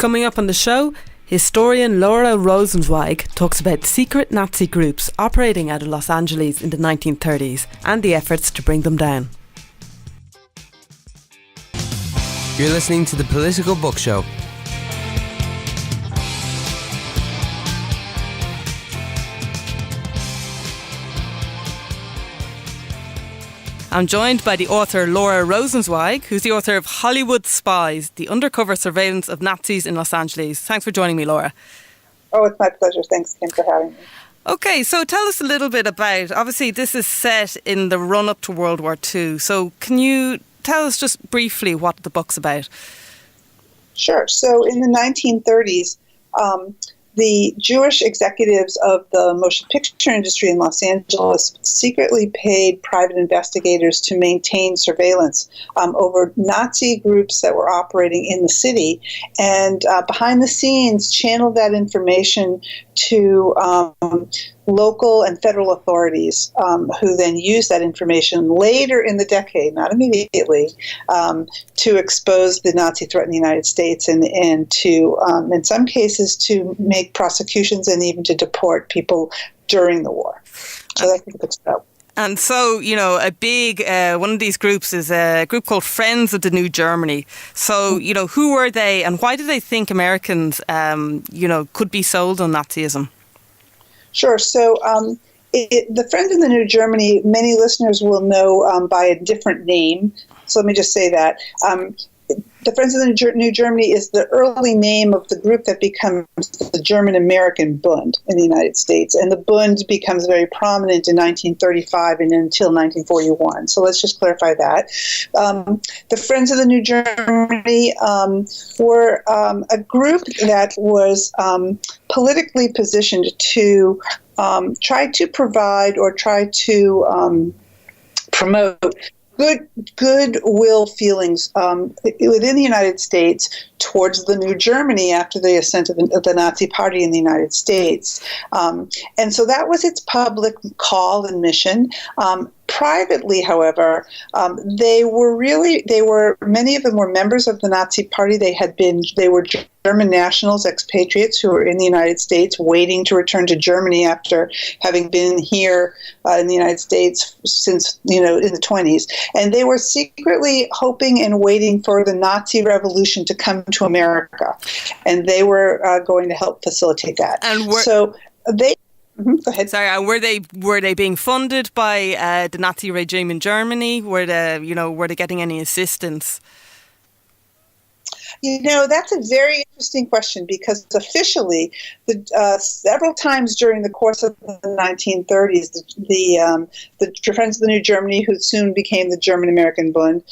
Coming up on the show, historian Laura Rosenzweig talks about secret Nazi groups operating out of Los Angeles in the 1930s and the efforts to bring them down. You're listening to The Political Book Show. I'm joined by the author Laura Rosenzweig, who's the author of Hollywood Spies, the undercover surveillance of Nazis in Los Angeles. Thanks for joining me, Laura. Oh, it's my pleasure. Thanks, Kim, for having me. Okay, so tell us a little bit about, obviously this is set in the run-up to World War II, so can you tell us just briefly what the book's about? Sure. So in the 1930s, the Jewish executives of the motion picture industry in Los Angeles secretly paid private investigators to maintain surveillance over Nazi groups that were operating in the city, and behind the scenes channeled that information to local and federal authorities, who then used that information later in the decade, not immediately, to expose the Nazi threat in the United States and to, in some cases, to make prosecutions and even to deport people during the war. So that's what it's about. And so, you know, a big, one of these groups is a group called Friends of the New Germany. So, you know, who were they and why did they think Americans, you know, could be sold on Nazism? Sure. So the Friends of the New Germany, many listeners will know by a different name. So let me just say that. The Friends of the New Germany is the early name of the group that becomes the German-American Bund in the United States. And the Bund becomes very prominent in 1935 and until 1941. So let's just clarify that. The Friends of the New Germany were a group that was politically positioned to try to provide or try to promote goodwill feelings within the United States towards the New Germany after the ascent of the Nazi Party in the United States. And so that was its public call and mission. Privately, however, many of them were members of the Nazi Party. They were German nationals, expatriates who were in the United States waiting to return to Germany after having been here in the United States since, in the 20s. And they were secretly hoping and waiting for the Nazi revolution to come to America. And they were going to help facilitate that. And Go ahead. Sorry, were they being funded by the Nazi regime in Germany? Were they getting any assistance? That's a very interesting question because officially, several times during the course of the 1930s, the Friends of the New Germany, who soon became the German-American Bund,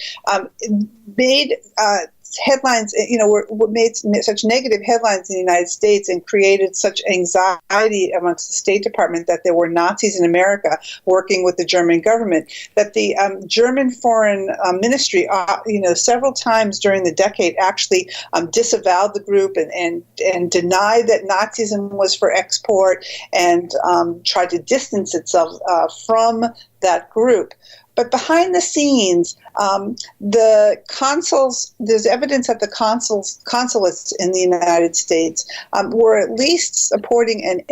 made headlines, made such negative headlines in the United States and created such anxiety amongst the State Department that there were Nazis in America working with the German government, that the German Foreign Ministry, several times during the decade actually disavowed the group and denied that Nazism was for export and tried to distance itself from that group. But behind the scenes, there's evidence that the consulates in the United States were at least supporting and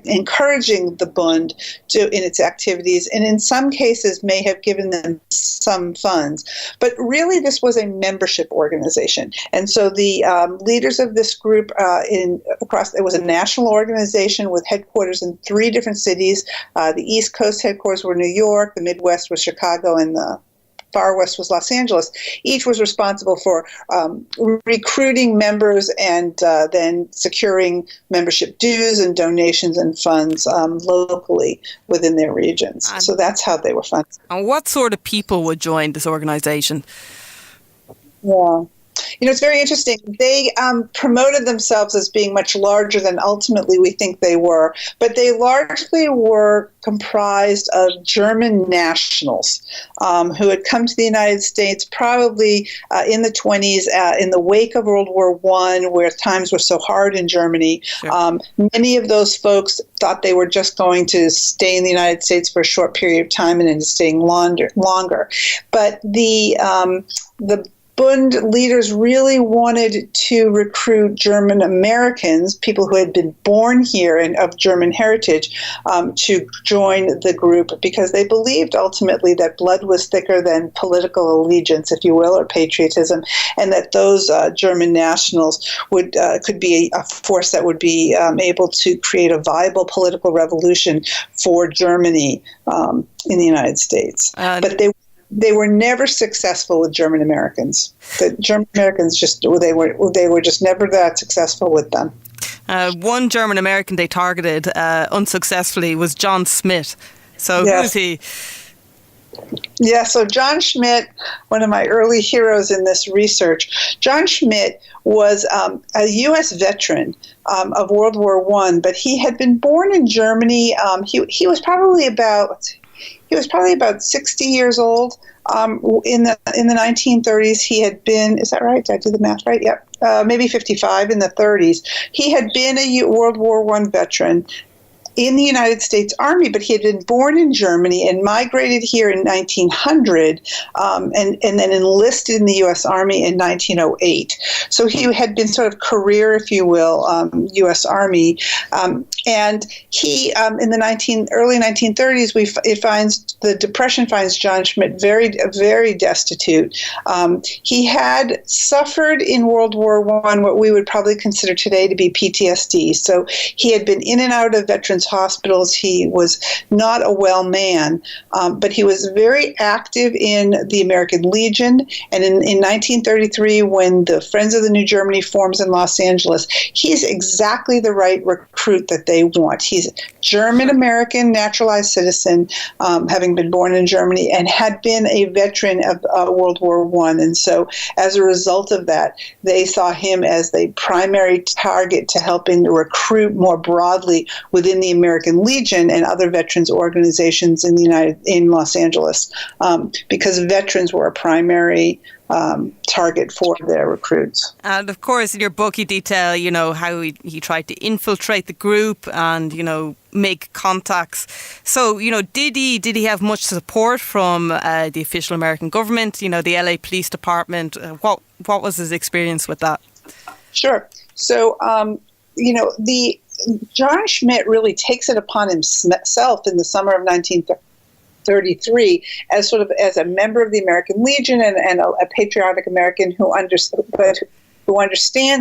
encouraging the Bund in its activities, and in some cases may have given them some funds. But really, this was a membership organization, and so the leaders of this group it was a national organization with headquarters in 3 different cities. The East Coast headquarters were New York, the Midwest was Chicago, and the far west was Los Angeles. Each was responsible for recruiting members and then securing membership dues and donations and funds locally within their regions. So that's how they were funded. And what sort of people would join this organization? Yeah. It's very interesting. They promoted themselves as being much larger than ultimately we think they were, but they largely were comprised of German nationals who had come to the United States probably in the 20s in the wake of World War I, where times were so hard in Germany. Sure. Many of those folks thought they were just going to stay in the United States for a short period of time and then staying longer. But the Bund leaders really wanted to recruit German Americans, people who had been born here and of German heritage, to join the group because they believed ultimately that blood was thicker than political allegiance, if you will, or patriotism, and that those German nationals could be a force that would be able to create a viable political revolution for Germany in the United States. But they were never successful with German Americans. The German Americans they were just never that successful with them. One German American they targeted unsuccessfully was John Schmidt. So yes. Who is he? Yeah, so John Schmidt, one of my early heroes in this research. John Schmidt was a U.S. veteran of World War I, but he had been born in Germany. He was probably about 60 years old. In the 1930s, he had been, is that right? Did I do the math right? Yep. Maybe 55 in the 30s. He had been a World War I veteran in the United States Army, but he had been born in Germany and migrated here in 1900 and then enlisted in the U.S. Army in 1908. So he had been sort of career, if you will, U.S. Army. And he, in the early 1930s, the Depression finds John Schmidt very, very destitute. He had suffered in World War I what we would probably consider today to be PTSD. So he had been in and out of veterans hospitals. He was not a well man, but he was very active in the American Legion. And in 1933, when the Friends of the New Germany forms in Los Angeles, he's exactly the right recruit that they want. He's a German-American naturalized citizen, having been born in Germany, and had been a veteran of World War I. And so as a result of that, they saw him as the primary target to helping to recruit more broadly within the American Legion and other veterans organizations in Los Angeles, because veterans were a primary target for their recruits. And of course, in your book, you detail, how he tried to infiltrate the group and, make contacts. So, did he have much support from the official American government? The LA Police Department. What was his experience with that? Sure. So, John Schmidt really takes it upon himself in the summer of 1933 as a member of the American Legion and a patriotic American who understands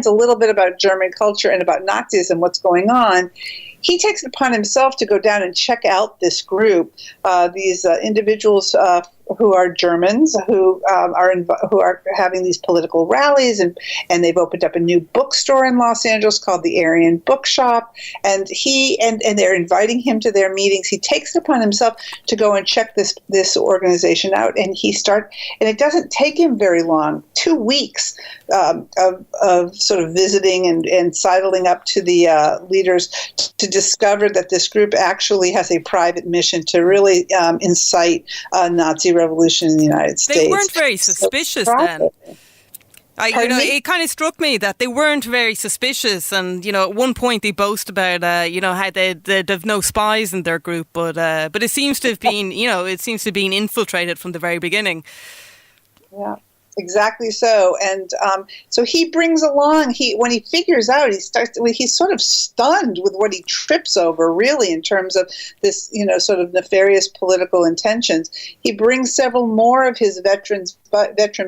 a little bit about German culture and about Nazism, what's going on. He takes it upon himself to go down and check out this group, these individuals who are Germans who are having these political rallies, and they've opened up a new bookstore in Los Angeles called the Aryan Bookshop, and they're inviting him to their meetings. He takes it upon himself to go and check this organization out, and it doesn't take him very long, 2 weeks of sort of visiting and sidling up to the leaders to discover that this group actually has a private mission to really incite Nazi revolution in the United States. They weren't very suspicious then. It kind of struck me that they weren't very suspicious, and at one point they boast about how they've no spies in their group, but it seems to have been infiltrated from the very beginning. Yeah. Exactly so, and so he brings along. When he figures out, he's sort of stunned with what he trips over, really, in terms of this, sort of nefarious political intentions. He brings several more of his veteran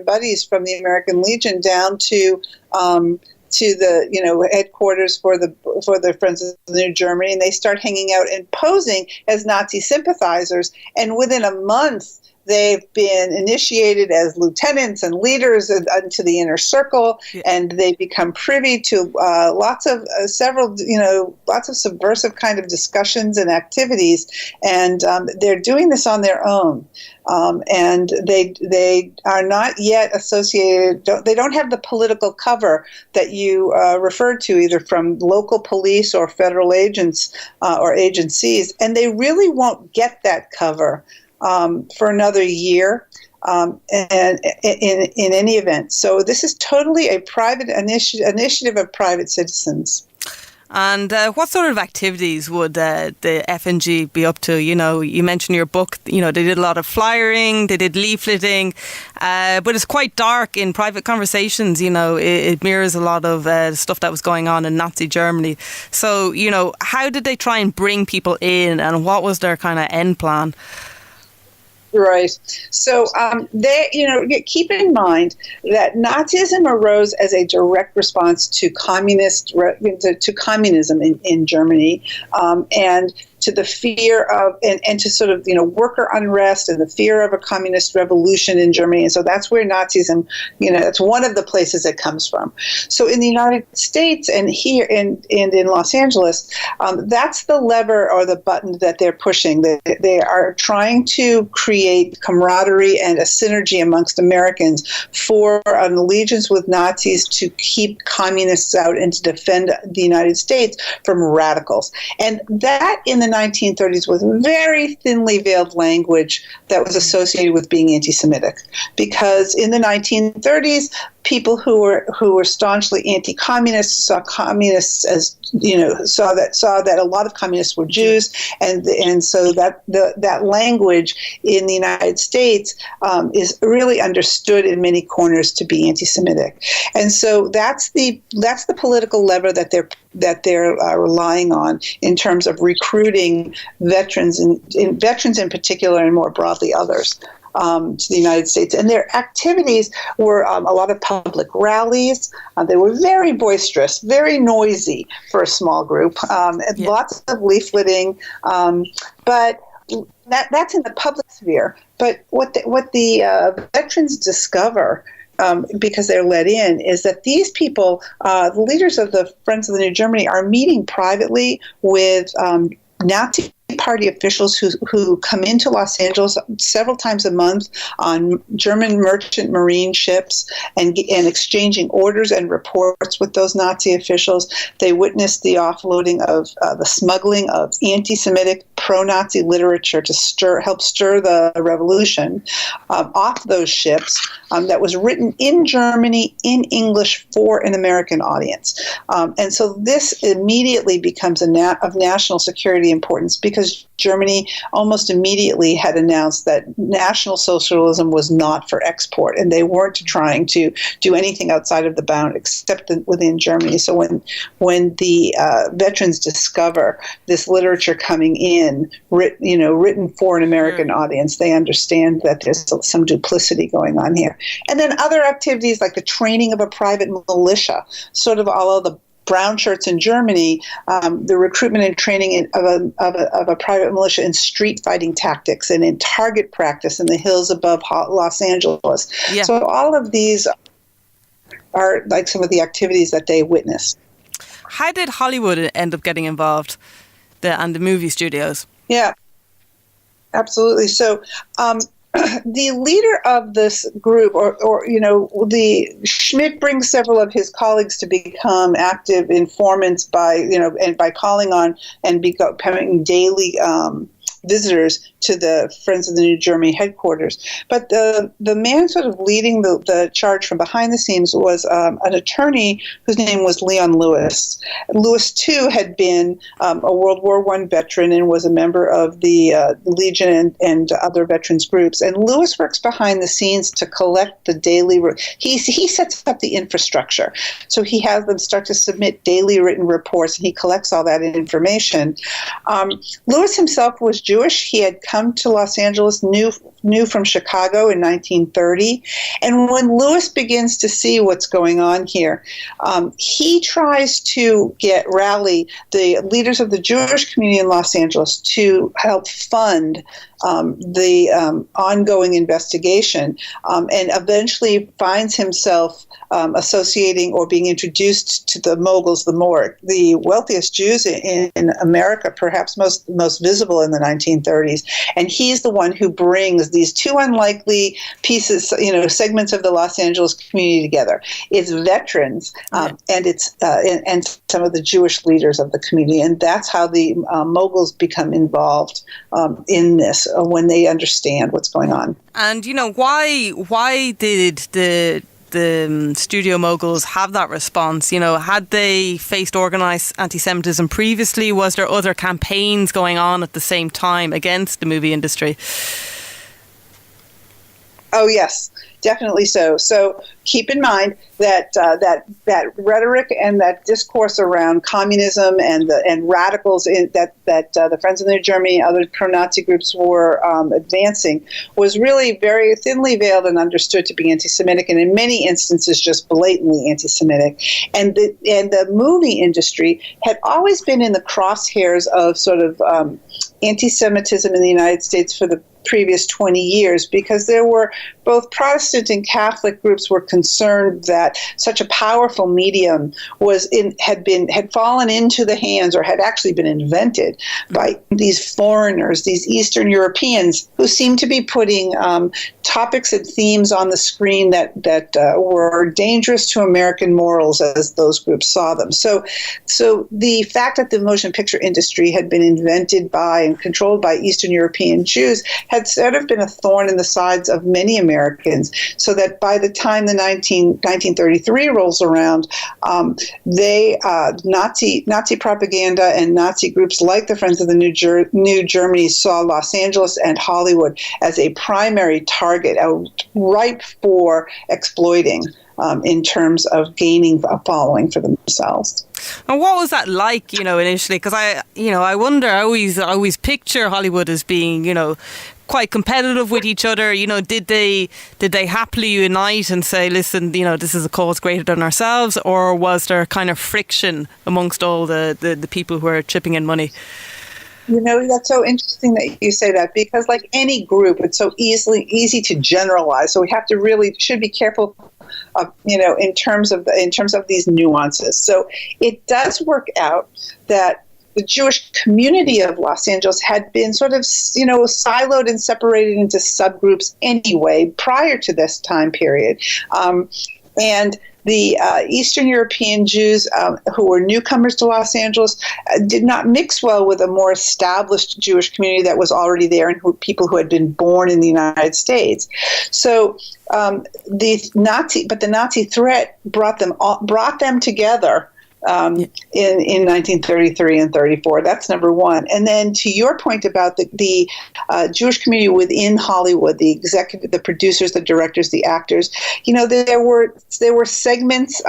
buddies from the American Legion down to the headquarters for the Friends of the New Germany, and they start hanging out and posing as Nazi sympathizers. And within a month, they've been initiated as lieutenants and leaders into the inner circle, and they become privy to lots of subversive kind of discussions and activities. And they're doing this on their own, and they are not yet associated. They don't have the political cover that you referred to, either from local police or federal agents or agencies, and they really won't get that cover for another year, and in any event. So this is totally a private initiative of private citizens. And what sort of activities would the FNG be up to? You know, you mentioned your book, you know, they did a lot of flyering, they did leafleting, but it's quite dark in private conversations, you know, it mirrors a lot of stuff that was going on in Nazi Germany. So, you know, how did they try and bring people in, and what was their kind of end plan? Right. So keep in mind that Nazism arose as a direct response to communism in Germany, and to the fear of, and to sort of, you know, worker unrest and the fear of a communist revolution in Germany. And so that's where Nazism, you know, that's one of the places it comes from. So in the United States and here and in Los Angeles, that's the lever or the button that they're pushing. They are trying to create camaraderie and a synergy amongst Americans for an allegiance with Nazis to keep communists out and to defend the United States from radicals. And that in the 1930s was very thinly veiled language that was associated with being anti-Semitic, because in the 1930s, people who were staunchly anti-communist saw communists as, you know, saw that a lot of communists were Jews, and so that language in the United States is really understood in many corners to be anti-Semitic, and so that's the political lever that they're relying on in terms of recruiting veterans and veterans in particular, and more broadly others. To the United States. And their activities were a lot of public rallies. They were very boisterous, very noisy for a small group, lots of leafleting. But that's in the public sphere. But what the veterans discover, because they're let in, is that these people, the leaders of the Friends of the New Germany, are meeting privately with Nazi Party officials who come into Los Angeles several times a month on German merchant marine ships and exchanging orders and reports with those Nazi officials. They witnessed the offloading of the smuggling of anti-Semitic pro-Nazi literature to help stir the revolution off those ships that was written in Germany in English for an American audience. And so this immediately becomes of national security importance, because Germany almost immediately had announced that National Socialism was not for export, and they weren't trying to do anything outside of the bound except within Germany. So when the veterans discover this literature coming in, written for an American audience, they understand that there's some duplicity going on here. And then other activities like the training of a private militia, sort of all of the brown shirts in Germany, the recruitment and training of a private militia in street fighting tactics and in target practice in the hills above Los Angeles. Yeah. So all of these are like some of the activities that they witnessed. How did Hollywood end up getting involved, and the movie studios? Yeah, absolutely. So the leader of this group, the Schmidt brings several of his colleagues to become active informants by calling on and becoming daily visitors to the Friends of the New Germany headquarters. But the man sort of leading the charge from behind the scenes was an attorney whose name was Leon Lewis. Lewis, too, had been a World War I veteran and was a member of the Legion and other veterans groups. And Lewis works behind the scenes to collect the daily... He sets up the infrastructure. So he has them start to submit daily written reports, and he collects all that information. Lewis himself was Jewish. He had come to Los Angeles, knew from Chicago in 1930. And when Lewis begins to see what's going on here, he tries to rally the leaders of the Jewish community in Los Angeles to help fund the ongoing investigation, and eventually finds himself associating or being introduced to the moguls, the wealthiest Jews in America, perhaps most visible in the 1930s. And he's the one who brings these two unlikely pieces, segments of the Los Angeles community together. It's veterans and it's and some of the Jewish leaders of the community, and that's how the moguls become involved in this when they understand what's going on. And why did the the studio moguls have that response? You know, had they faced organised anti-Semitism previously? Was there other campaigns going on at the same time against the movie industry? Oh, yes, definitely so. So keep in mind that that rhetoric and that discourse around communism and radicals that the Friends of New Germany and other pro-Nazi groups were advancing was really very thinly veiled and understood to be anti-Semitic, and in many instances just blatantly anti-Semitic. And the movie industry had always been in the crosshairs of sort of anti-Semitism in the United States for the previous 20 years, because there were both Protestant and Catholic groups were concerned that such a powerful medium had fallen into the hands, or had actually been invented by these foreigners, these Eastern Europeans, who seemed to be putting topics and themes on the screen that were dangerous to American morals as those groups saw them. So the fact that the motion picture industry had been invented by and controlled by Eastern European Jews had sort of been a thorn in the sides of many Americans, so that by the time the 1933 rolls around, Nazi propaganda and Nazi groups like the Friends of the New Germany saw Los Angeles and Hollywood as a primary target, ripe for exploiting in terms of gaining a following for themselves. And what was that like, initially? Because I wonder, I always picture Hollywood as being, quite competitive with each other. Did they happily unite and say, listen, this is a cause greater than ourselves, or was there kind of friction amongst all the people who are chipping in money? That's so interesting that you say that, because like any group, it's so easy to generalize. So we have to should be careful in terms of these nuances. So it does work out that the Jewish community of Los Angeles had been sort of, siloed and separated into subgroups anyway prior to this time period. And the Eastern European Jews who were newcomers to Los Angeles did not mix well with a more established Jewish community that was already there, and people who had been born in the United States. So the Nazi threat brought them together in 1933 and 34. That's number one. And then to your point about the Jewish community within Hollywood, the producers, the directors, the actors, there were segments,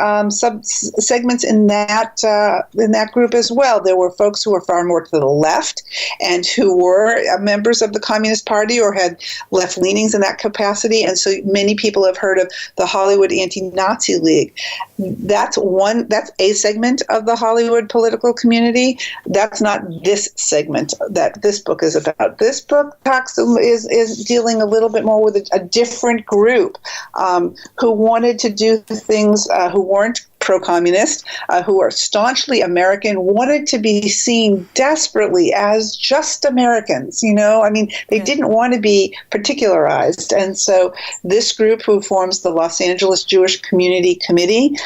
segments in that group as well. There were folks who were far more to the left and who were members of the Communist Party or had left leanings in that capacity. And so many people have heard of the Hollywood Anti-Nazi League. That's a segment of the Hollywood political community. That's not this segment that this book is about. This book is dealing a little bit more with a different group who wanted to do things, who weren't pro-communist, who are staunchly American, wanted to be seen desperately as just Americans. They didn't want to be particularized. And so this group, who forms the Los Angeles Jewish Community Committee,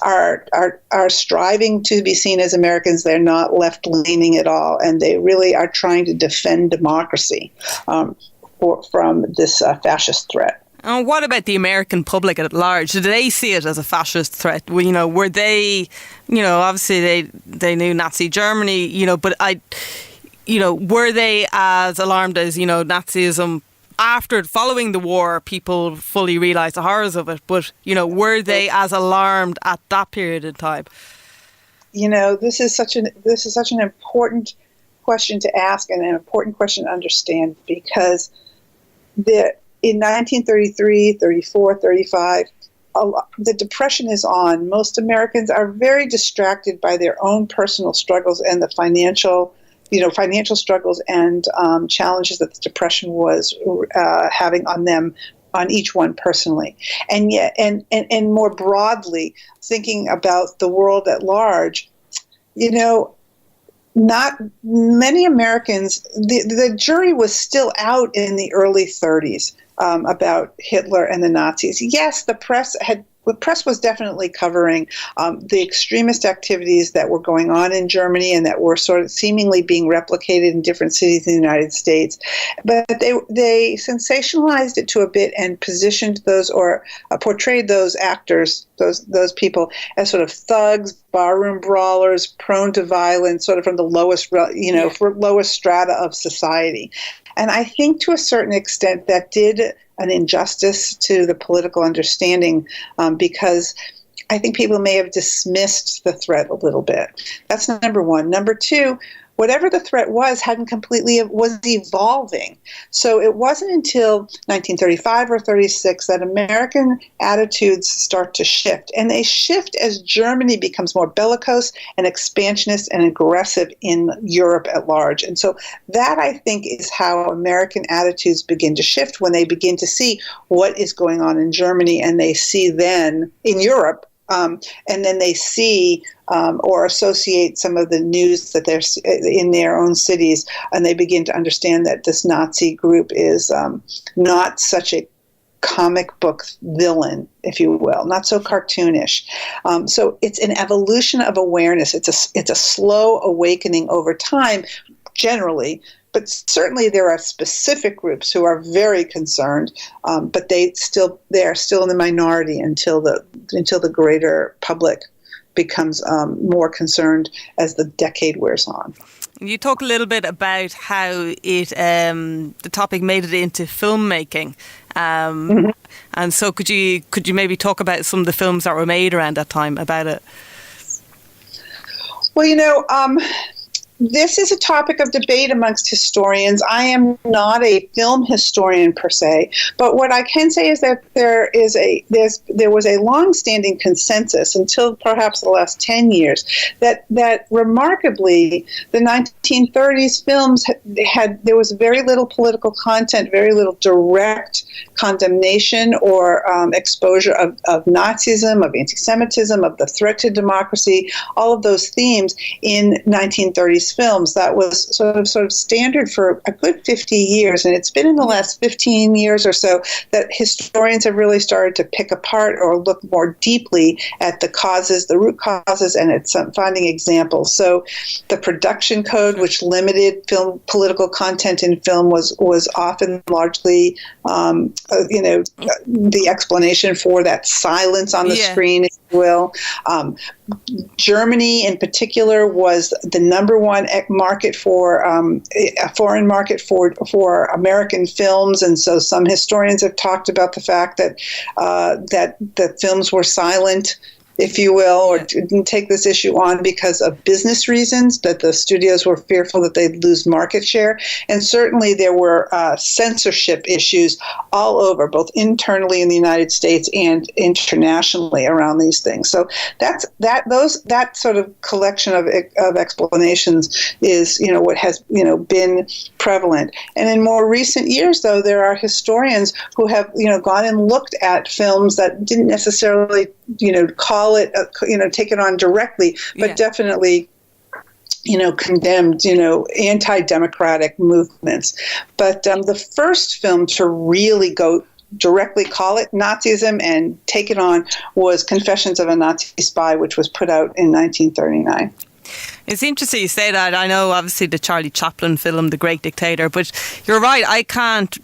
are striving to be seen as Americans. They're not left-leaning at all, and they really are trying to defend democracy from this fascist threat. And what about the American public at large? Did they see it as a fascist threat? Were they, obviously they knew Nazi Germany, but were they as alarmed as, Nazism following the war? People fully realised the horrors of it, but, were they as alarmed at that period in time? This is such an important question to ask, and an important question to understand, because in 1933, 34, 35, the Depression is on. Most Americans are very distracted by their own personal struggles and the financial struggles and challenges that the Depression was having on them, on each one personally. And yet, and more broadly, thinking about the world at large, not many Americans, the jury was still out in the early 30s about Hitler and the Nazis. Yes, the press had the press was definitely covering the extremist activities that were going on in Germany and that were sort of seemingly being replicated in different cities in the United States. But they sensationalized it to a bit and positioned those or portrayed those actors, those people, as sort of thugs, barroom brawlers, prone to violence, sort of from the lowest, lowest strata of society. And I think to a certain extent that did an injustice to the political understanding because I think people may have dismissed the threat a little bit. That's number one. Number two, whatever the threat was was evolving. So it wasn't until 1935 or 36 that American attitudes start to shift. And they shift as Germany becomes more bellicose and expansionist and aggressive in Europe at large. And so that, I think, is how American attitudes begin to shift when they begin to see what is going on in Germany and they see then in Europe. And then they see or associate some of the news that they're in their own cities, and they begin to understand that this Nazi group is not such a comic book villain, if you will, not so cartoonish. So it's an evolution of awareness. It's a slow awakening over time, generally. But certainly there are specific groups who are very concerned, but they are still in the minority until the greater public becomes more concerned as the decade wears on. You talk a little bit about how the topic made it into filmmaking, and so could you maybe talk about some of the films that were made around that time about it? Well, this is a topic of debate amongst historians. I am not a film historian per se, but what I can say is that there was a long-standing consensus until perhaps the last 10 years that remarkably the 1930s films there was very little political content, very little direct condemnation or exposure of Nazism, of antisemitism, of the threat to democracy, all of those themes in 1930s films. That was sort of standard for a good 50 years, and it's been in the last 15 years or so that historians have really started to pick apart or look more deeply at the causes, the root causes, and at finding examples. So the production code, which limited political content in film, was often largely the explanation for that silence on the screen, if you will. Germany, in particular, was the number one market for a foreign market for American films, and so some historians have talked about the fact that the films were silent, if you will, or didn't take this issue on because of business reasons, that the studios were fearful that they'd lose market share. And certainly there were censorship issues all over, both internally in the United States and internationally around these things. So that sort of collection of explanations is, what has, been prevalent. And in more recent years, though, there are historians who have, gone and looked at films that didn't necessarily, call it, take it on directly, but definitely, condemned, anti-democratic movements. But the first film to really directly call it Nazism and take it on was Confessions of a Nazi Spy, which was put out in 1939. It's interesting you say that. I know, obviously, the Charlie Chaplin film, The Great Dictator, but you're right, I can't,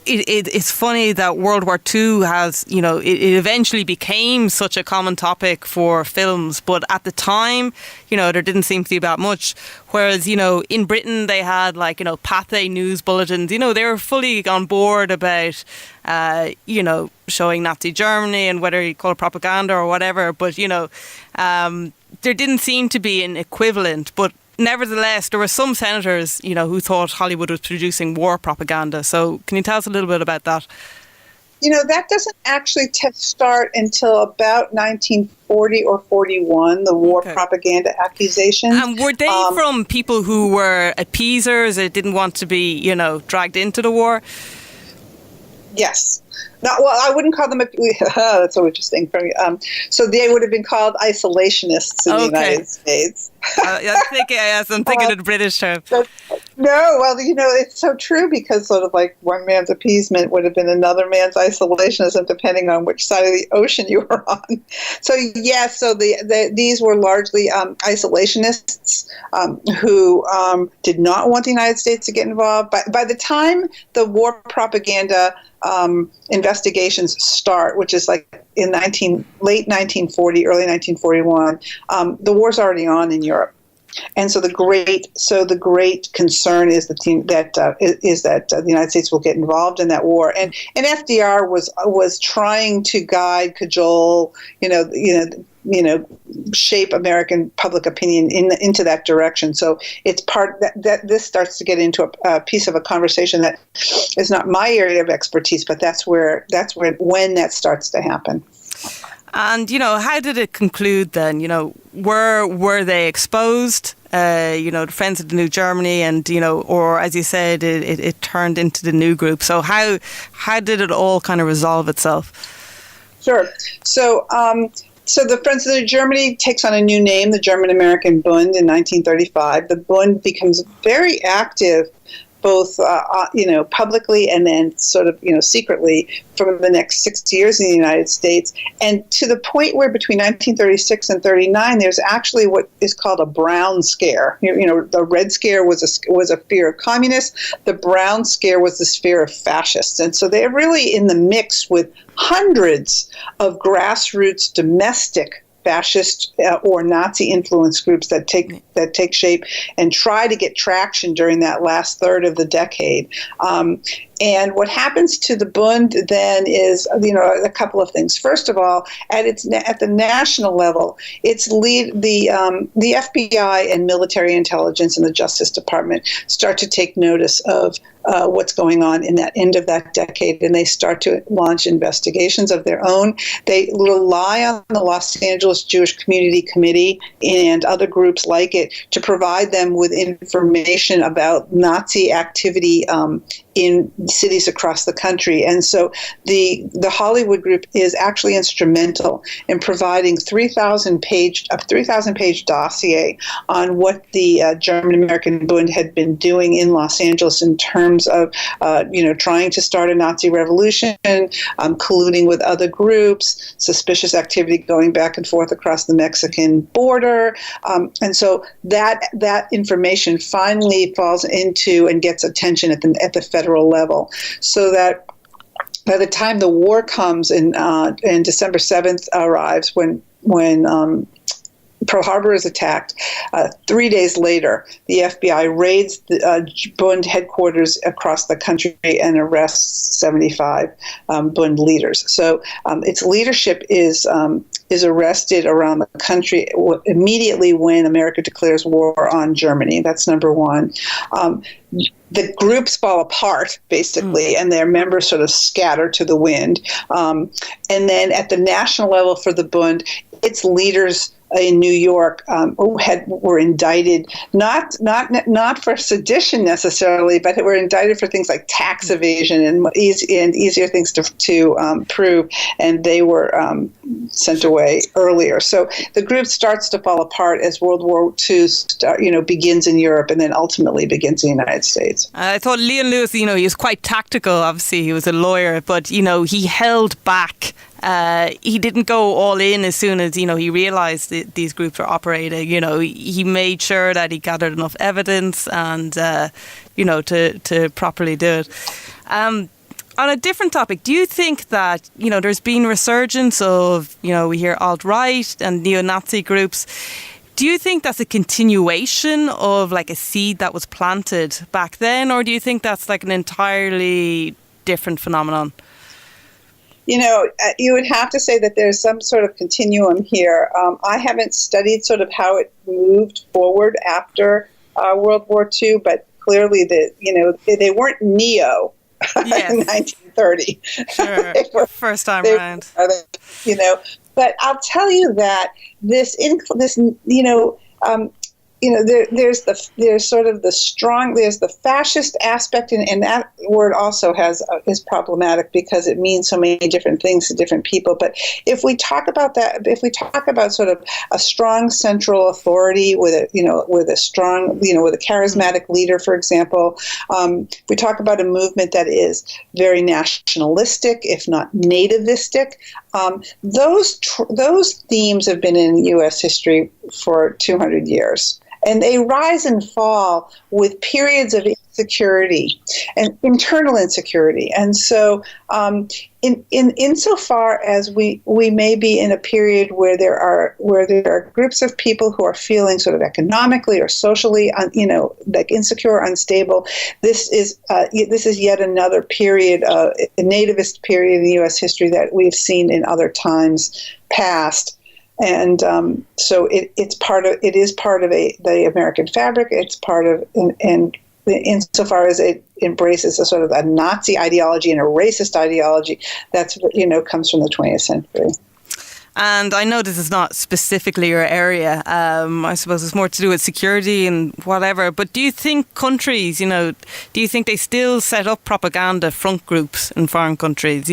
it's funny that World War II has, it eventually became such a common topic for films, but at the time, there didn't seem to be that much. Whereas, in Britain, they had Pathé news bulletins, they were fully on board about, showing Nazi Germany and whether you call it propaganda or whatever, but, there didn't seem to be an equivalent, but nevertheless, there were some senators, who thought Hollywood was producing war propaganda. So can you tell us a little bit about that? That doesn't actually start until about 1940 or 41, the war propaganda accusations. And were they from people who were appeasers, that didn't want to be, dragged into the war? Yes. I wouldn't call them. That's so interesting. So they would have been called isolationists in the United States. I'm thinking of the British term. No, well, it's so true, because sort of like one man's appeasement would have been another man's isolationism, depending on which side of the ocean you were on. So, yes, so these were largely isolationists who did not want the United States to get involved. By the time the war propaganda investigations start, which is like in late 1940, early 1941, the war's already on in Europe. And so the great concern is that the United States will get involved in that war, and FDR was trying to guide, cajole, shape American public opinion into that direction. So it's part that this starts to get into a piece of a conversation that is not my area of expertise, but that's when that starts to happen. And, how did it conclude then? Were they exposed, the Friends of the New Germany, and, or as you said, it turned into the new group. So how did it all kind of resolve itself? Sure. So the Friends of the New Germany takes on a new name, the German-American Bund, in 1935. The Bund becomes very active, both publicly and then sort of secretly, for the next 6 years in the United States, and to the point where between 1936 and 39 there's actually what is called a Brown Scare. The Red Scare was a fear of communists. The Brown Scare was the fear of fascists, and so they're really in the mix with hundreds of grassroots domestic fascist or Nazi influence groups that take shape and try to get traction during that last third of the decade. And what happens to the Bund then is, a couple of things. First of all, at the national level, the FBI and military intelligence and the Justice Department start to take notice of what's going on in that end of that decade, and they start to launch investigations of their own. They rely on the Los Angeles Jewish Community Committee and other groups like it to provide them with information about Nazi activity in cities across the country. And so the Hollywood group is actually instrumental in providing 3,000-page dossier on what the German-American Bund had been doing in Los Angeles in terms of trying to start a Nazi revolution, colluding with other groups, suspicious activity going back and forth across the Mexican border. And so that information finally falls into and gets attention at the federal level, so that by the time the war comes and December 7th arrives, when Pearl Harbor is attacked, 3 days later, the FBI raids the Bund headquarters across the country and arrests 75 Bund leaders. So its leadership is arrested around the country immediately when America declares war on Germany. That's number one. The groups fall apart, basically, and their members sort of scatter to the wind. And then at the national level for the Bund, its leaders in New York were indicted, not for sedition necessarily, but were indicted for things like tax evasion and easier things to prove, and they were sent away earlier. So the group starts to fall apart as World War II begins in Europe and then ultimately begins in the United States. I thought Leon Lewis, he was quite tactical. Obviously, he was a lawyer, but he held back. He didn't go all in as soon as he realized that these groups were operating. He made sure that he gathered enough evidence and to properly do it. On a different topic, do you think that there's been resurgence of we hear alt-right and neo-Nazi groups? Do you think that's a continuation of like a seed that was planted back then, or do you think that's like an entirely different phenomenon? You would have to say that there's some sort of continuum here. I haven't studied sort of how it moved forward after World War II, but clearly they weren't neo in 1930. Sure, first time around. But I'll tell you that this there's sort of the strong, there's the fascist aspect, and that word also is problematic because it means so many different things to different people. But if we talk about that, if we talk about sort of a strong central authority with a strong, with a charismatic leader, for example, we talk about a movement that is very nationalistic, if not nativistic. Those themes have been in U.S. history for 200 years. And they rise and fall with periods of insecurity and internal insecurity. And so insofar as we may be in a period where there are groups of people who are feeling sort of economically or socially, like insecure or unstable, this is yet another period, a nativist period in U.S. history that we've seen in other times past. And so it is part of the American fabric. It's part of, and insofar as it embraces a sort of a Nazi ideology and a racist ideology, that's comes from the 20th century. And I know this is not specifically your area. I suppose it's more to do with security and whatever. But do you think countries, do you think they still set up propaganda front groups in foreign countries?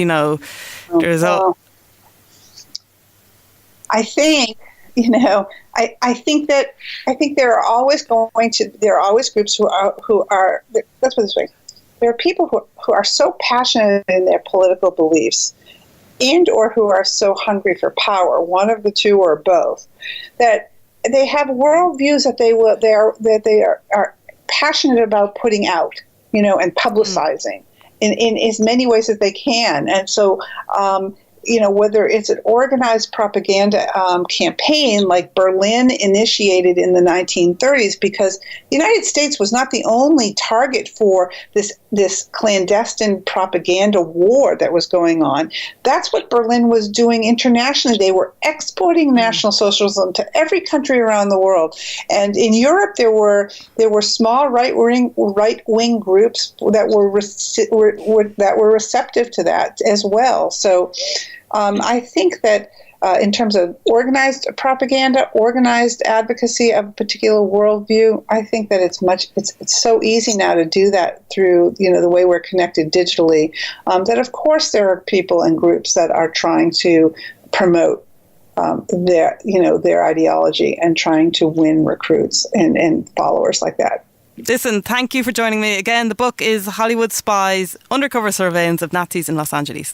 I think, I think there are always groups who are, let's put it this way, there are people who are so passionate in their political beliefs and or who are so hungry for power, one of the two or both, that they have worldviews that they are passionate about putting out, and publicizing in as many ways as they can. And so, whether it's an organized propaganda campaign like Berlin initiated in the 1930s, because the United States was not the only target for this clandestine propaganda war that was going on. That's what Berlin was doing internationally. They were exporting National Socialism to every country around the world. And in Europe, there were small right-wing groups that were receptive to that as well. So I think that in terms of organized propaganda, organized advocacy of a particular worldview, I think that it's so easy now to do that through the way we're connected digitally. That of course there are people and groups that are trying to promote their ideology and trying to win recruits and followers like that. Listen, thank you for joining me again. The book is Hollywood Spies: Undercover Surveillance of Nazis in Los Angeles.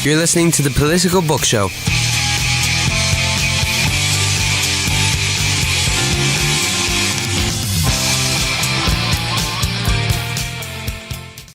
You're listening to The Political Book Show.